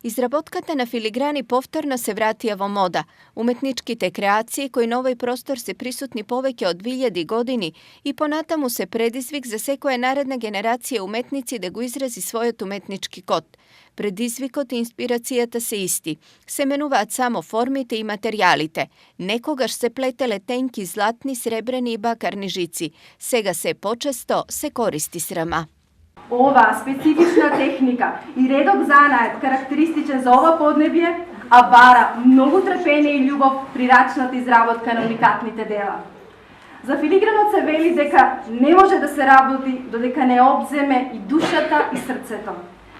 Изработката на филиграни повторно се вратија во мода. Уметничките креации кои на овој простор се присутни повеќе од 2000 години и понатаму се предизвик за секоја наредна генерација уметници да го изрази својот уметнички код. Предизвикот и инспирацијата се исти. Се менуваат само формите и материјалите. Некогаш се плетеле тенки, златни, сребрени и бакарни жици. Сега се почесто се користи срама. Ова специфична техника и редок занает карактеристичен за ова поднебје, а бара многу трпение и љубов при рачната изработка на уникатните дела. За филигранот се вели дека не може да се работи додека не обземе и душата и срцето.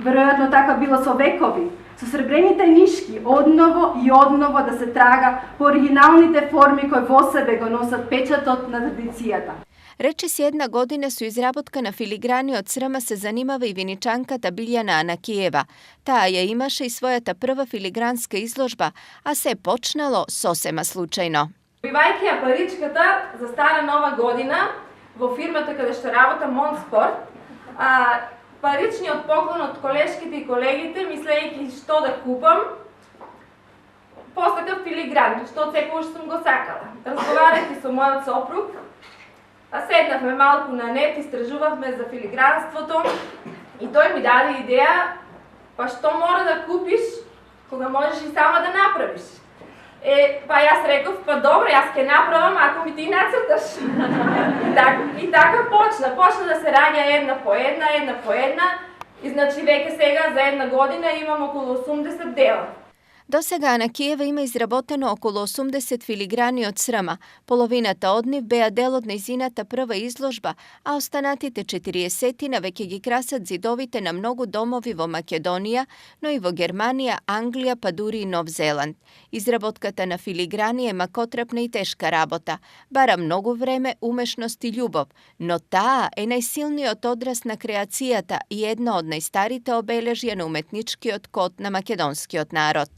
Веројатно така било со векови, со сребрените нишки одново и одново да се трага по оригиналните форми кои во себе го носат печатот на традицијата. Речиси една година со изработка на филиграни од срама се занимава и виничанката Билјана Анакиева. Таа ја имаше и својата прва филигранска изложба, а се почнало сосема случајно. Бивајќи ја паричката за стара нова година во фирмата каде што работа Монспорт, паричниот поклон од колешките и колегите, мислејќи што да купам, постакав филигран, што секогаш сум го сакала. Разговарајќи со мојот сопруг, седнавме малку на нет, истражувавме за филигранството и тој ми даде идеја, па што мора да купиш кога можеш и сама да направиш. Па јас реков, па добро, јас ќе направам ако ми ти нацрташ. И така почна да се раѓа една по една, и значи веќе сега за една година имам околу 80 дела. До сега Анакиева има изработено околу 80 филиграни од срама. Половината од нив беа дел од нејзината прва изложба, а останатите 40 веќе ги красат зидовите на многу домови во Македонија, но и во Германија, Англија, па дури и Нов Зеланд. Изработката на филиграни е макотрапна и тешка работа. Бара многу време, умешност и љубов, но таа е најсилниот одраз на креацијата и една од најстарите обележја на уметничкиот код на македонскиот народ.